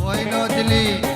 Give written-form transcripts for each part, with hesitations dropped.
وينو دلي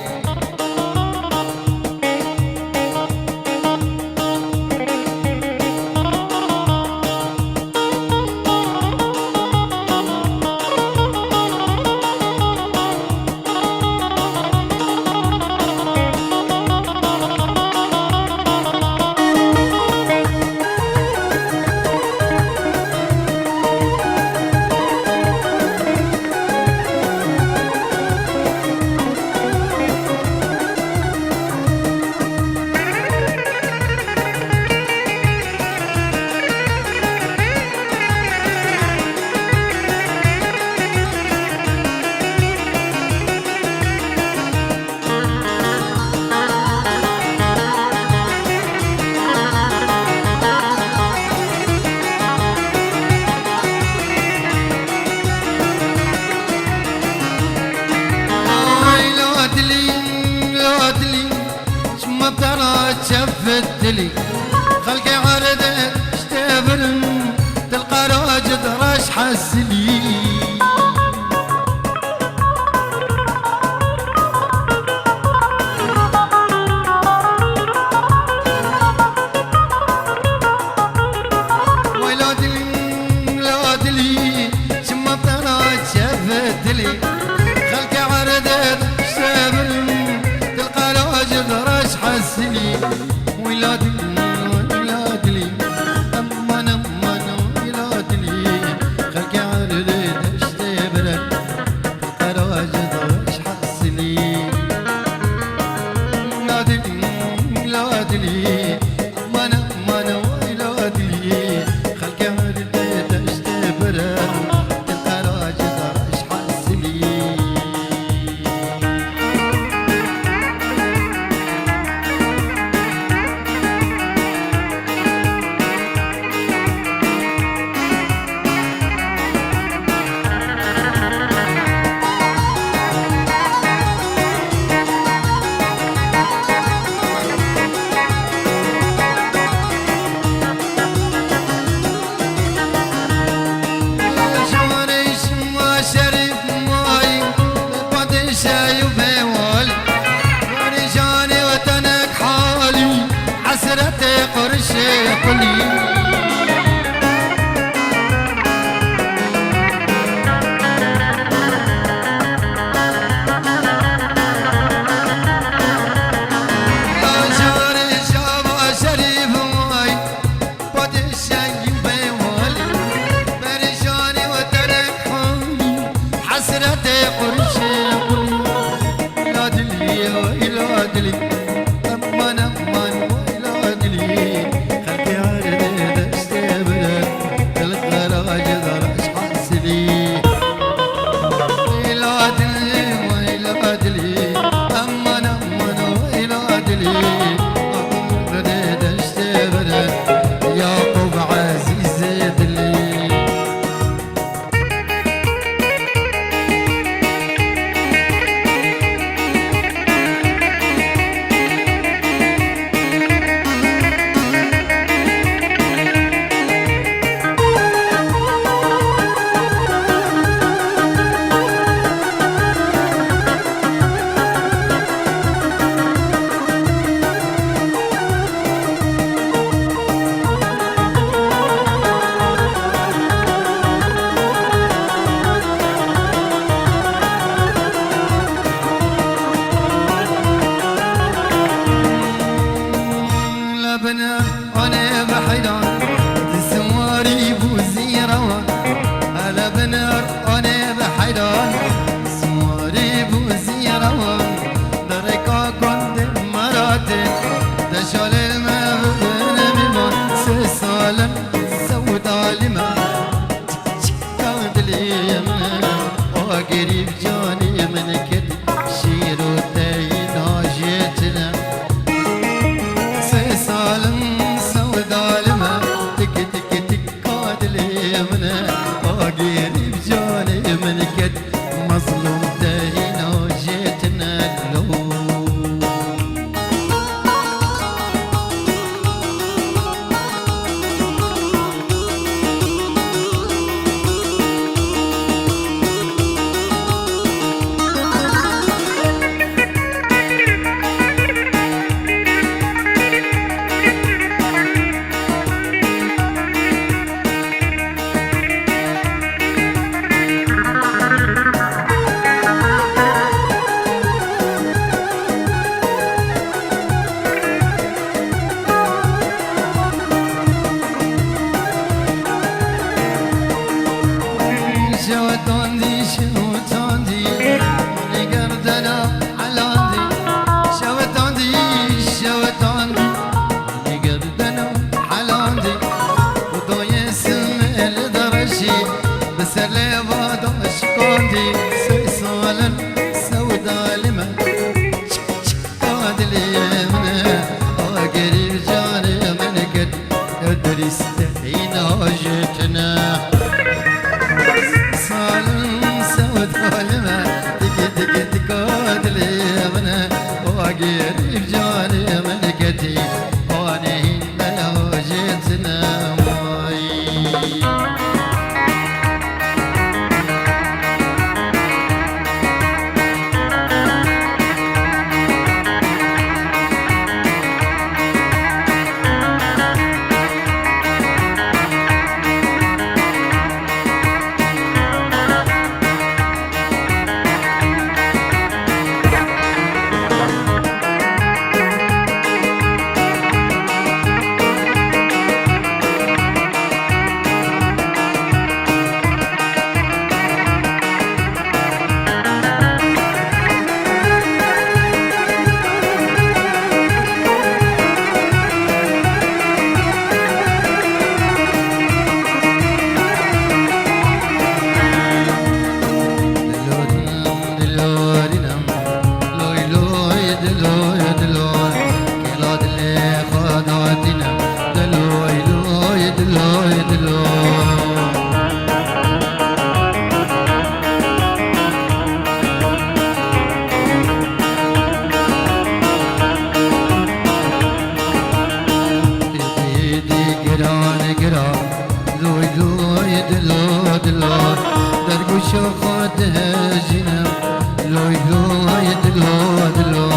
شفت لي خلقي عرضت اشتبرن تلقى راجد راش حسلي ويلادلي شم بطلات شفت لي خلقي عرضت اشتبرن تلقى راجد راش حسلي ويلادلي أمان أمان ويلادلي خلقي عرضت اشتبرن تلقى راجد راش حسلي ويلادلي أمان أمان ويلادلي خلقي عرضت اشتبرن تلقى راجد راش حسلي قريب جاني من كد شيرو تاين هاجيتنا سالم سود عالمه تك تك تك قادل يمنا قريب جاني من كد مظلوم تاين هاجيتنا لو شوتاندي شوتاندي نقردنا علاندي شوتاندي شوتاندي نقردنا علاندي وضوي سمع لدرجي بس اللي بادش كوندي سيسالا سودا لما قادلي منه قريب جاني من قد ادري استحينا جتنا سالم سود كلمة تكي تكي تكاد ليمنا وقريب جاني من قدي واني ما جيتنا شوخاتها جنا لوي لوي دلو دلو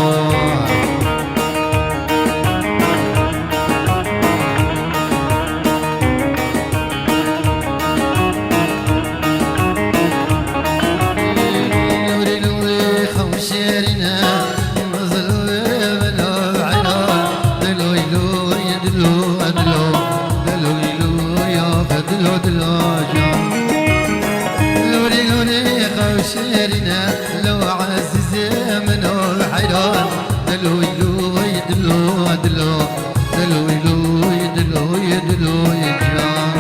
لوري لوري خوشيرنا نزلوا بلا عنا دلو لوي دلو دلو دلو لوي دلو دلو شيرنا لو عزيز من الحيران دلوي لوي دلو دلو دلوي لوي دلوي دلوي جان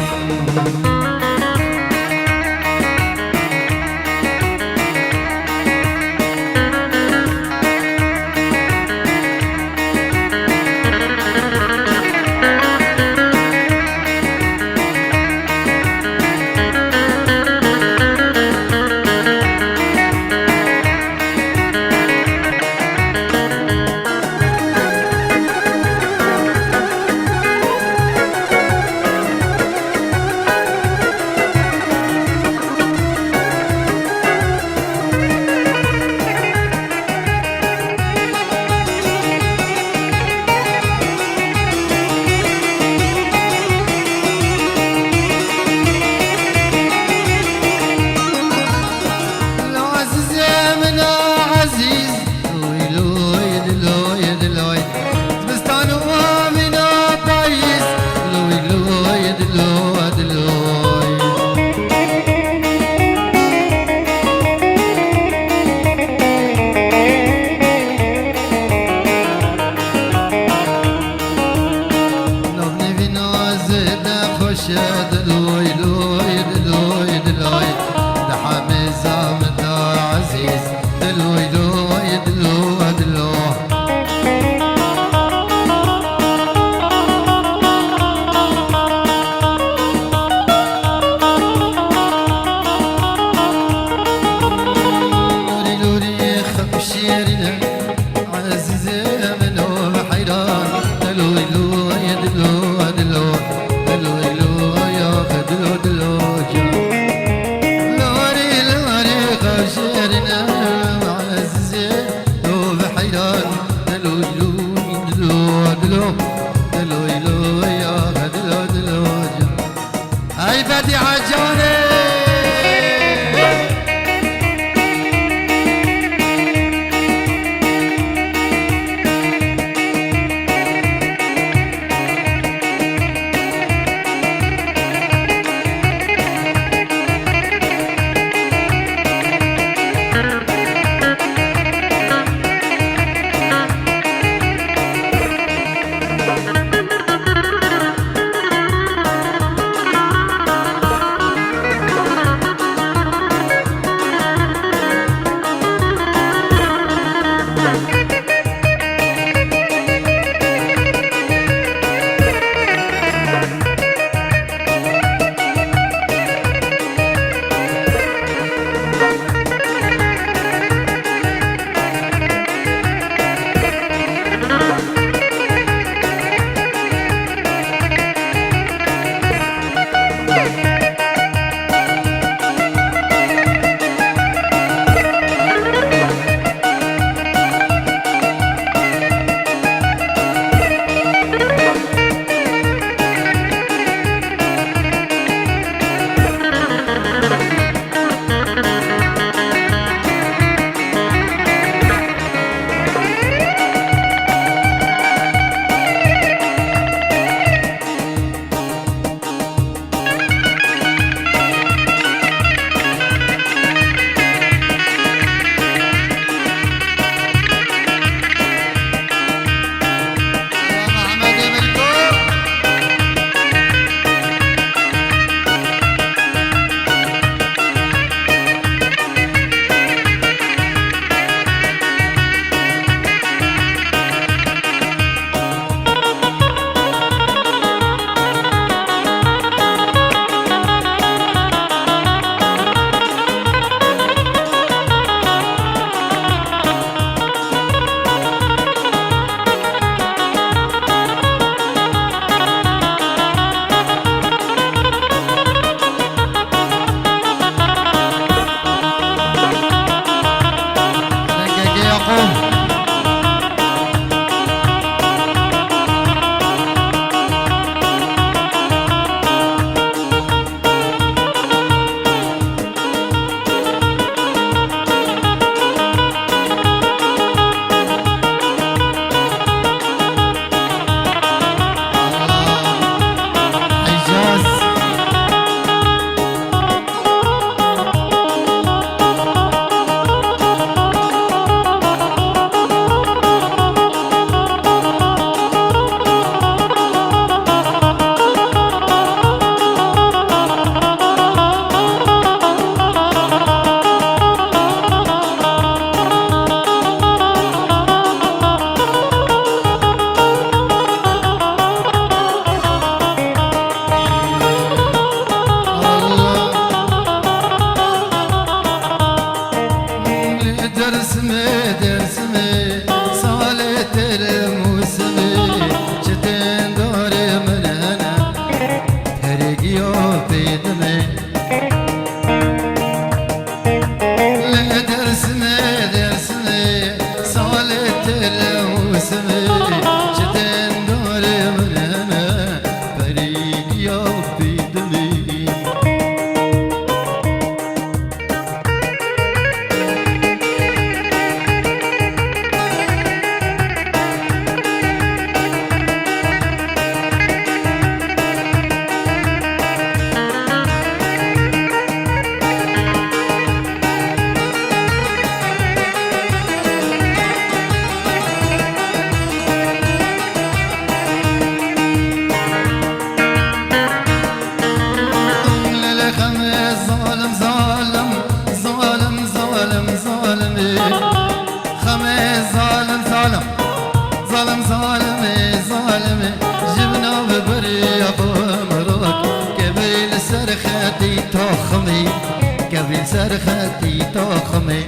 سرختي تخمي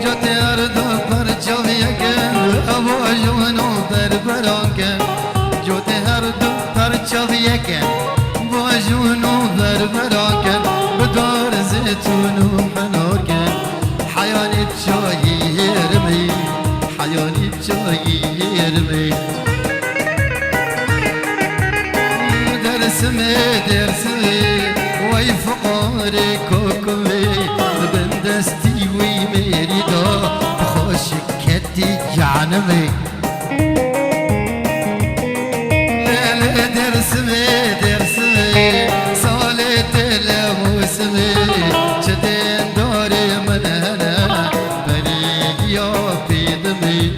جاتي أرض برجويك أبو جونو بربرانك جاتي أرض برجويك أبو جونو بربرانك بدار زيتون وحنوك حياني بجاي يرمي حياني بجاي يرمي درسمي درسمي وي فقاري كوكمي بندستي وي مريدا بخوش كتي جعنمي لا درسمي درسمي صالت لموسمي جدين داري من هنا بريق يا بيدمي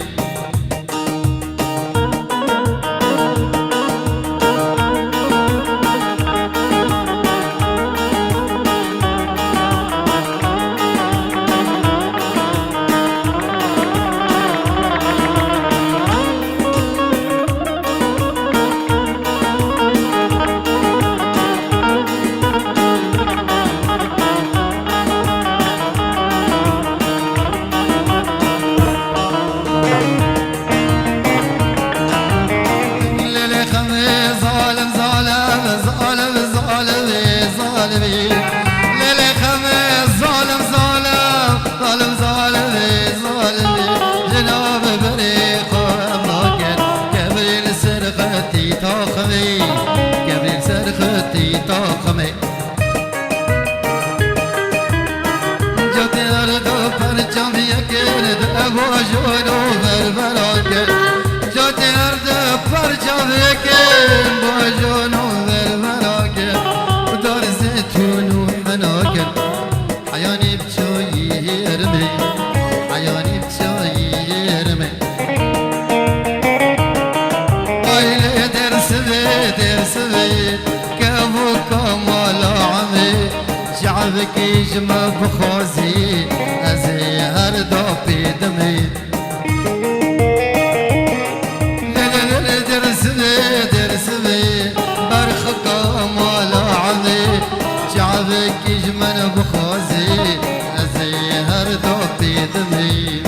قبل سرختي طاقمي جاتي أرض برجم يكرد أبو جونو بربراك جاتي أرض برجم يكرد أبو جونو بربراك ودار زيتون وحناك حياني بجاي يرمي حياني بجاي يرمي درسمي كابو كمال عمي شعبك يجمع بخوزي أزي هردو بيدمي درسمي درسمي برخ كمال عمي شعبك يجمع بخوزي أزي هردو بيدمي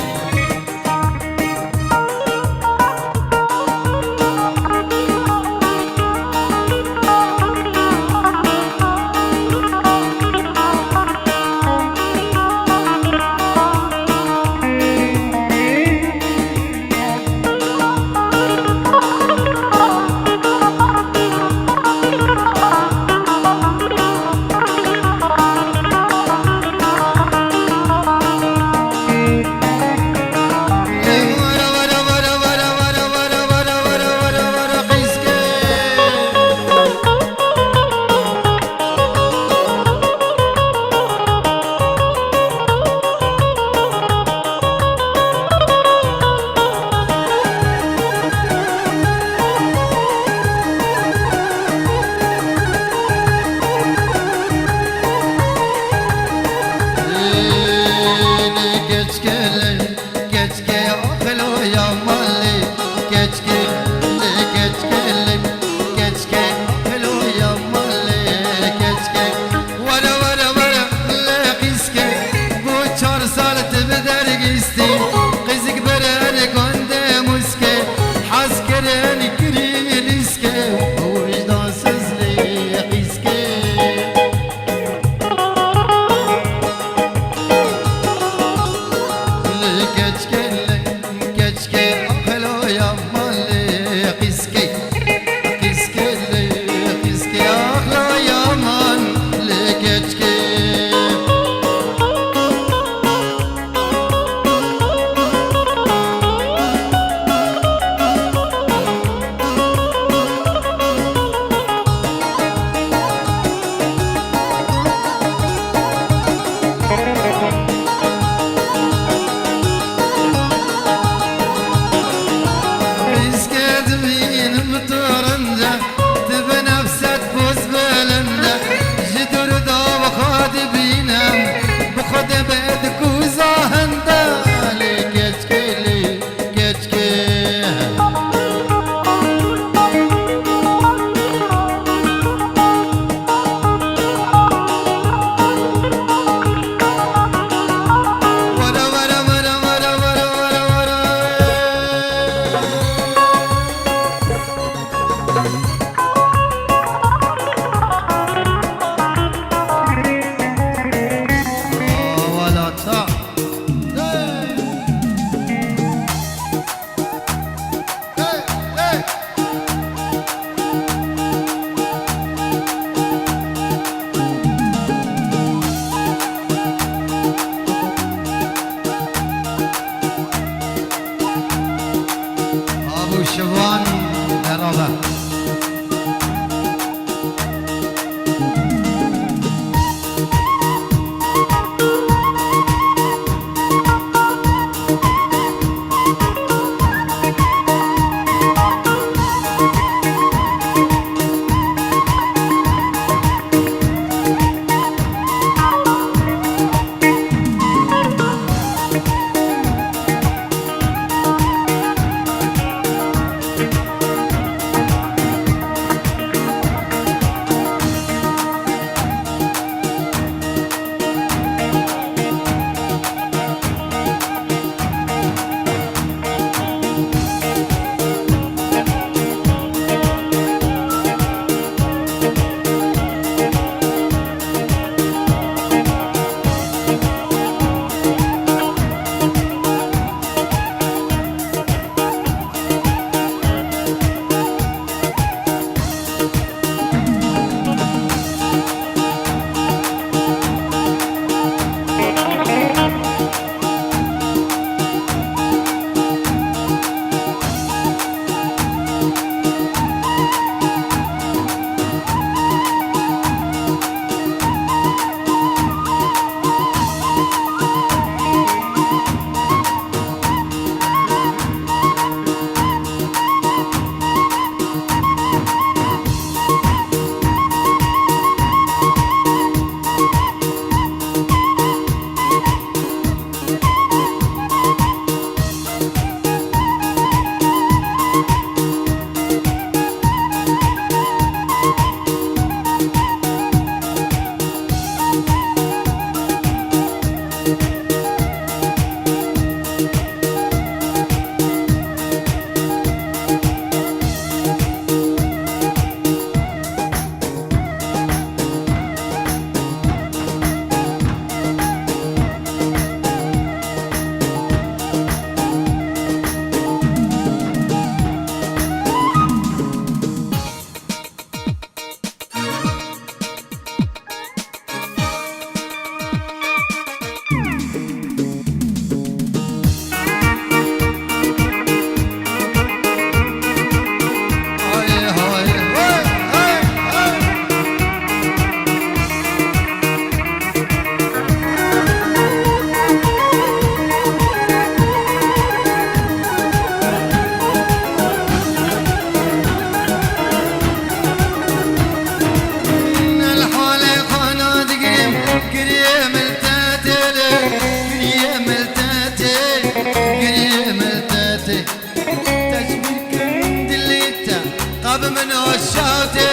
شوتي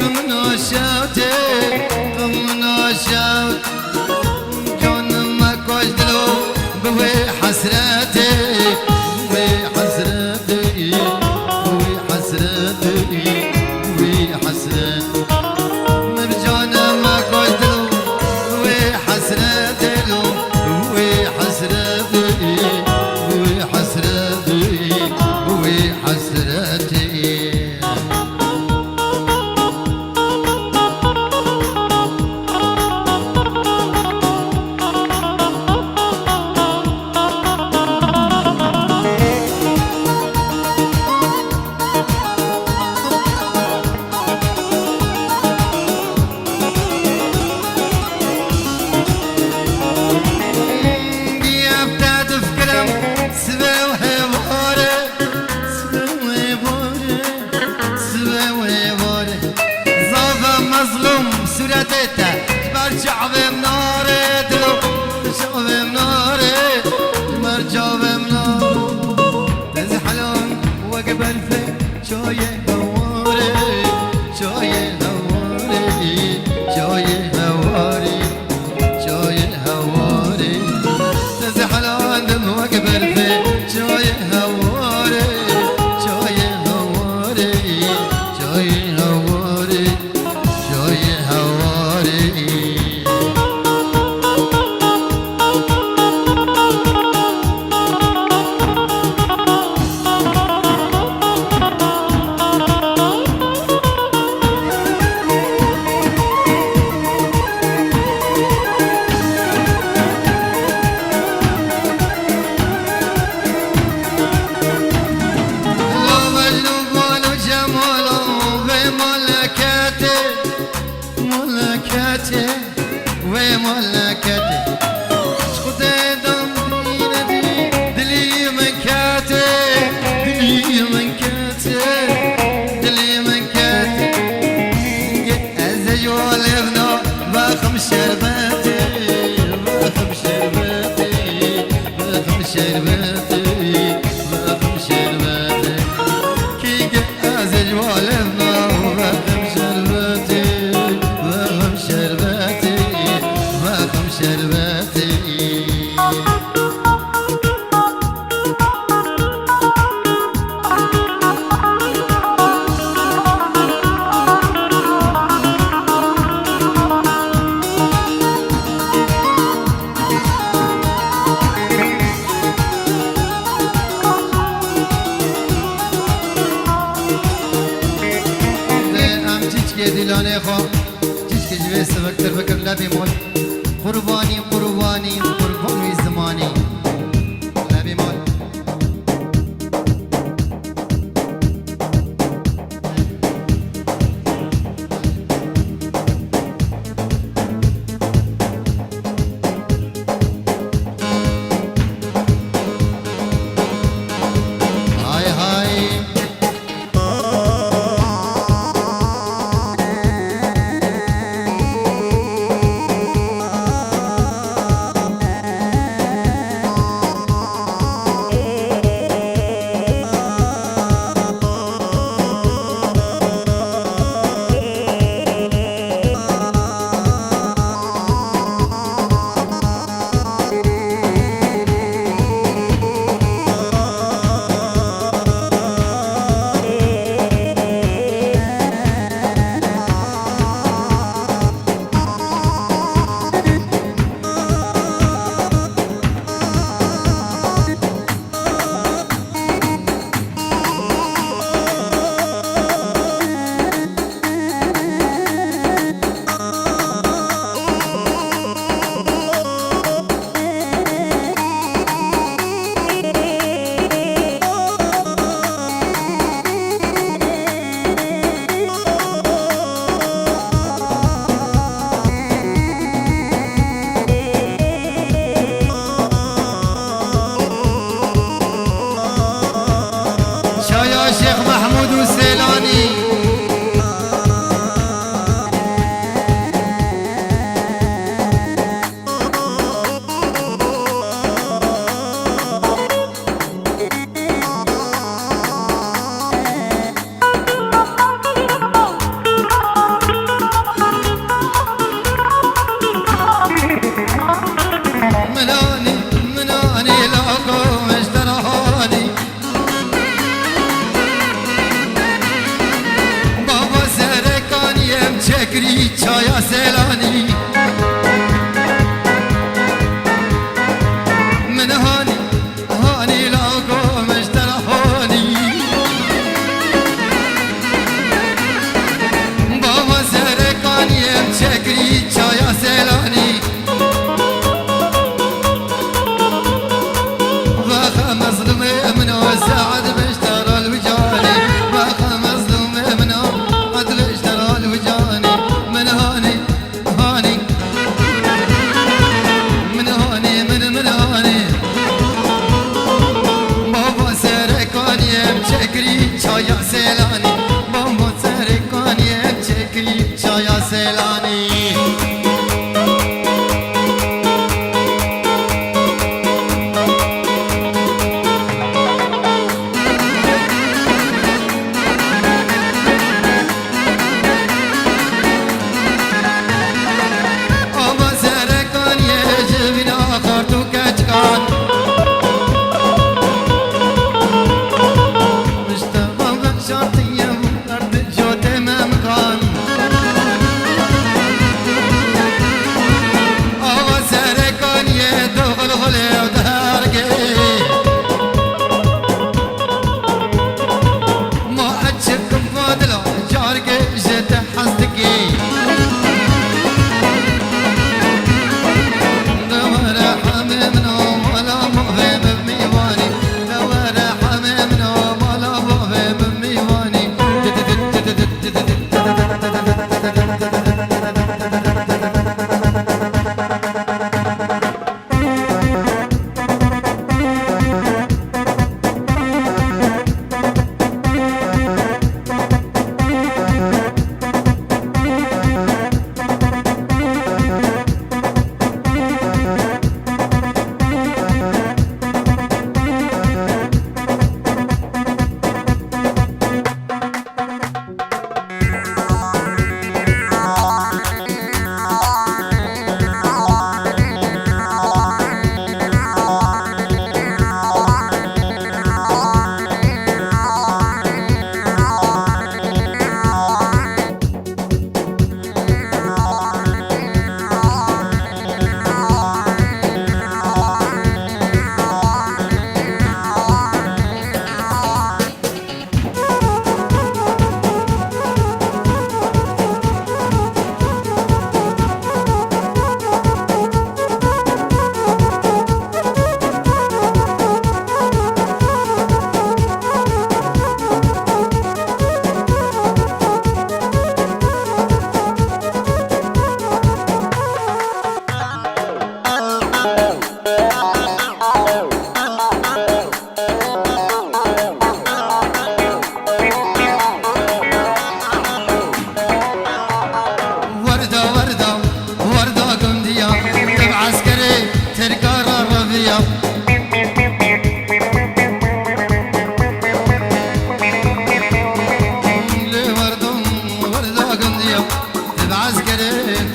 من شوتي من شوت جون ما كوجدلو بوي حسرتي بوي حسرتي بوي حسرتي بوي حسرتي مرجون ما كوجدلو بوي حسرتي بوي حسرتي بوي حسرتي بوي حسرتي مظلوم سورتته مرجع بمناره دلو مرجع بمناره مرجع بمناره تزحلون وقبل في شوية هواري شوية هواري شوية هواري شوية هواري تزحلون وقبل في شوية هواري شوية هواري شوية هواري شوية هواري لو مجنون وجماله بملكته ملكته وملكته خذ دم دينتي دلي منكته دلي منكته دلي منكته ازيول ابنه باخم شربتي باخم شربتي باخم شربتي باخم شربتي كي ازيول ابنه باخم شربتي باخم شربتي باخم شربتي دلانه خو چیز که جوی سبکتر بکر لبی مول قربانی قربانی قربانی زمانی لبی مول های های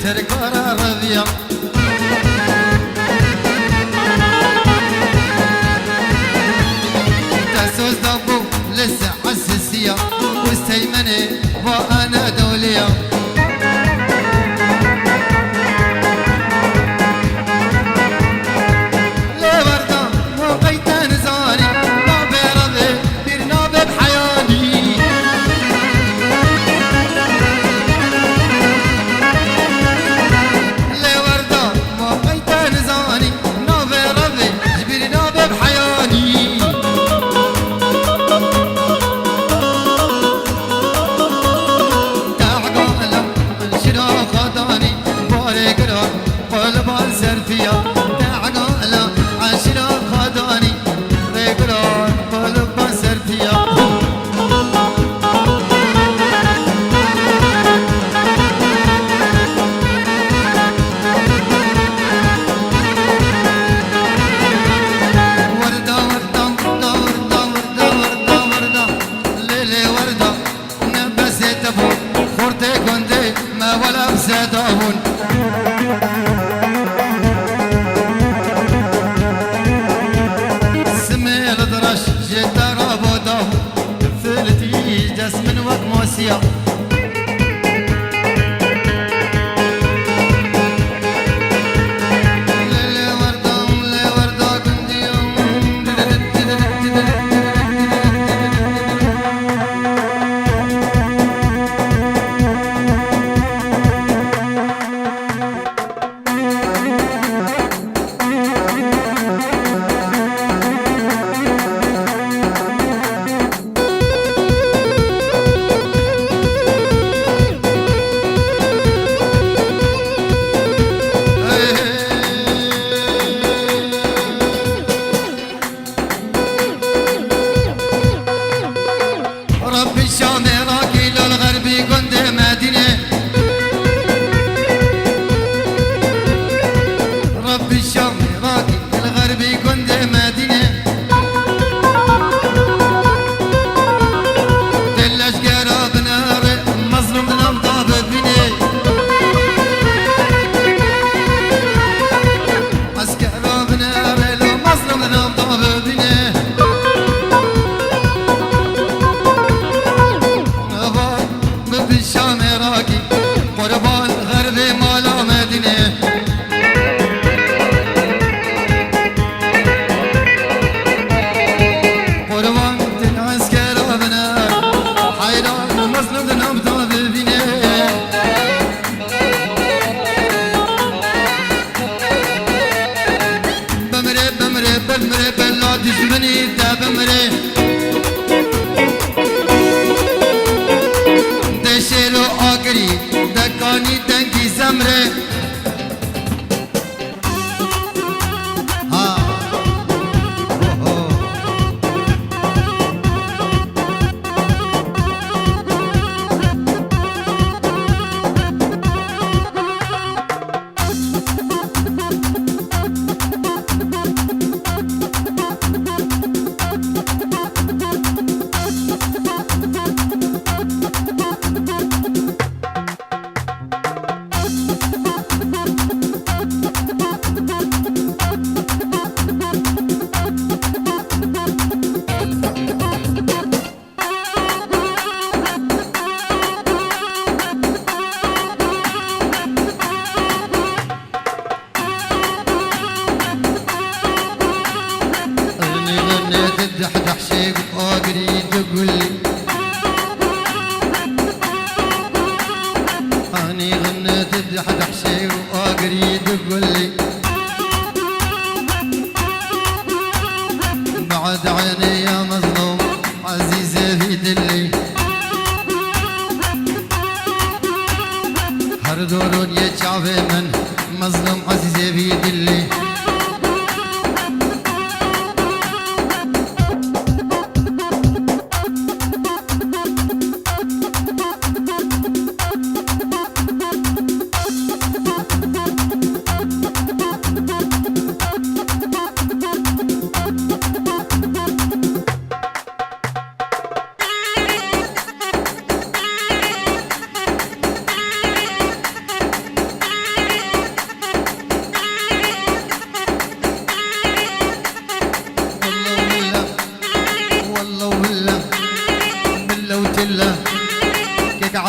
تركارا ربيع تسوز دابو لسه حساسية واستيمني وأنا دولية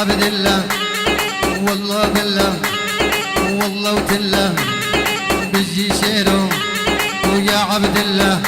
عبد الله والله بالله والله وتله بيجي شيره ويا عبد الله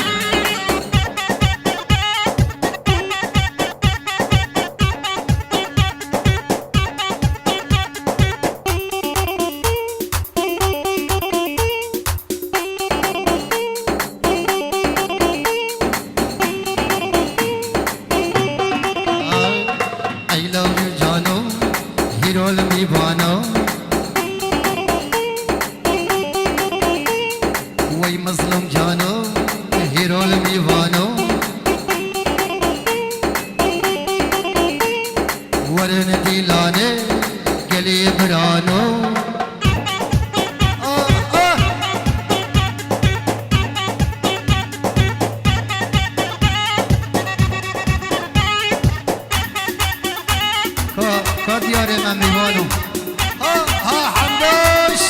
وي مظلوم جانو هيرو الميفانو ورن ديلاني قلي برانو كا دياري من ميفانو ها حمدوش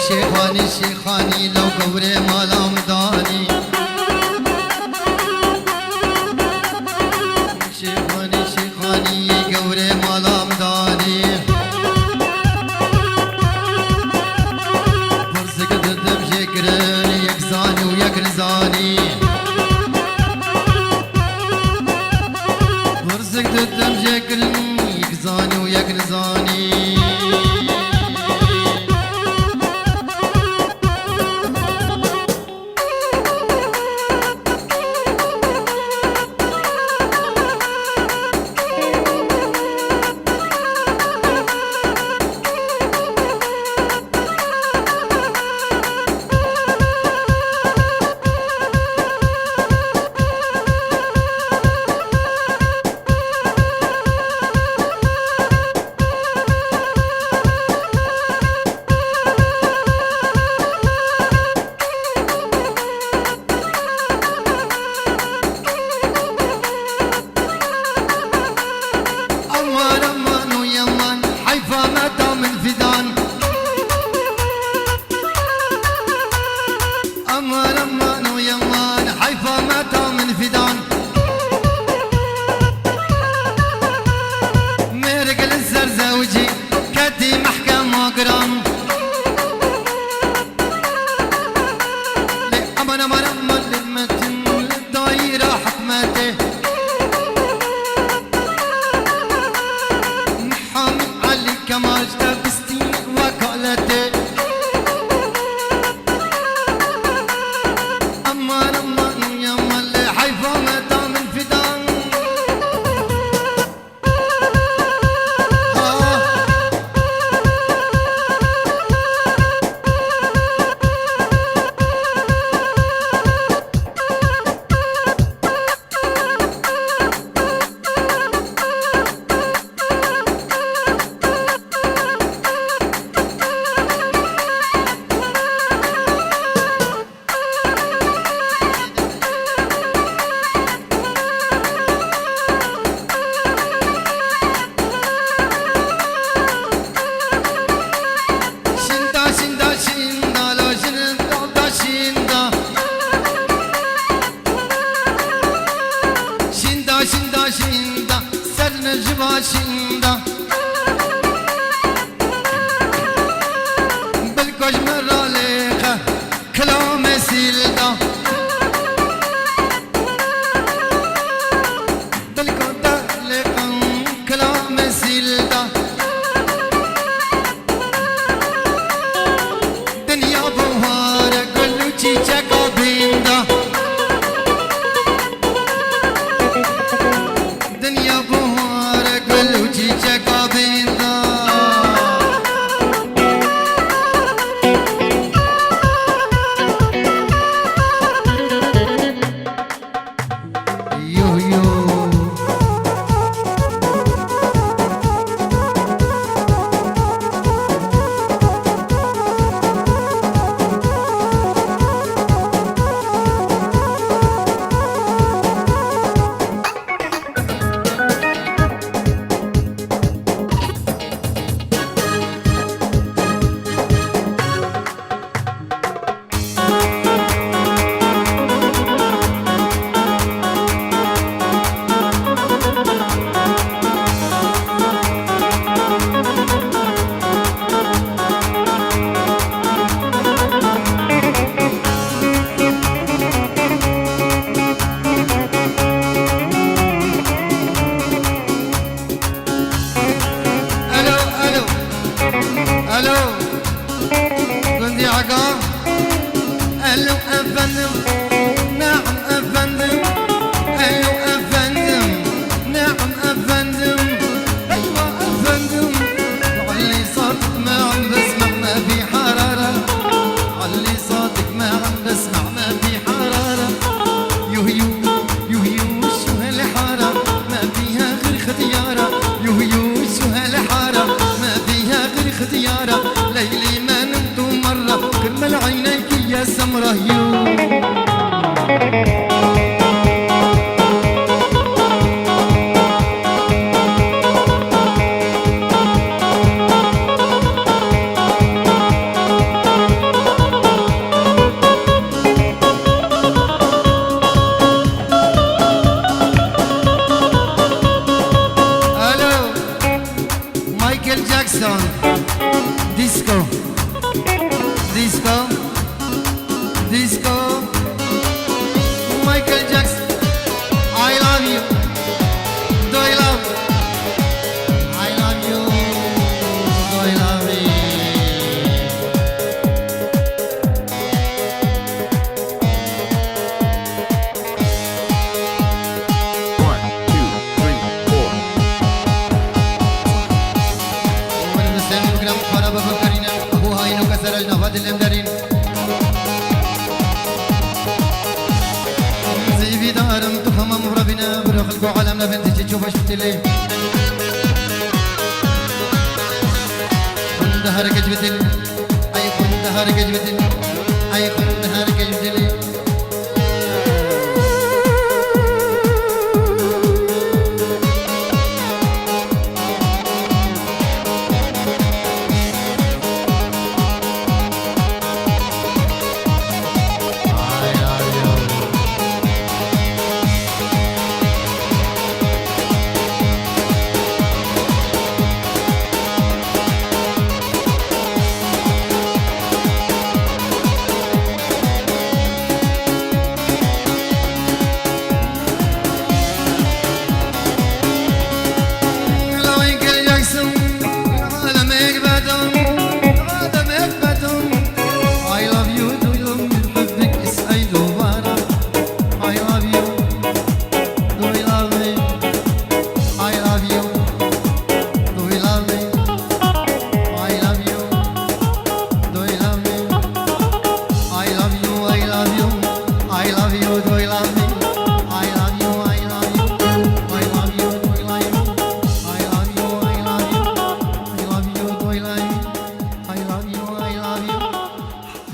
شيخاني شيخاني لو قوري مالا مداني شيخاني شيخاني قوري مالا مداني فرزق ضد بشكرني يكزاني ويكرزاني فرزق ضد بشكرني يكزاني ويكرزاني أمان أمان ويمان حيفا متى من فدان مرقل الزر زوجي كدي محكمة قرام أمان أمان أمان للمتن للدايرة حكمته محامي علي كمال تبستي وكالته أمان أمان يا مال حيفا متى من فدان أفندم نعم أفندم أيوة أفندم نعم أفندم أيوة أفندم علي صوتك ما عم بسمع ما في حرارة علي صوتك ما عم بسمع ما في حرارة يوهيو يوهيو شو هالحارة ما فيها غير ختيارة يوهيو شو هالحارة ما فيها غير ختيارة ليلي ما نمت مرة كرمال عينيك يا سمرة يو Michael Jackson, disco, disco, disco. Michael Jackson, I love you. Do I love? I love you. Do I love you? One, two, three, four. ومن السامي وكرام خراب بكرين هو هاين وكسر النفاذ الامدارين زي في دارم تفهم ربنا برخلق عالمنا بنت تشوف شفت لي كنت هرك جبتل اي كنت هرك جبتل اي كنت هرك جبتل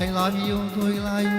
I love you, do I love you?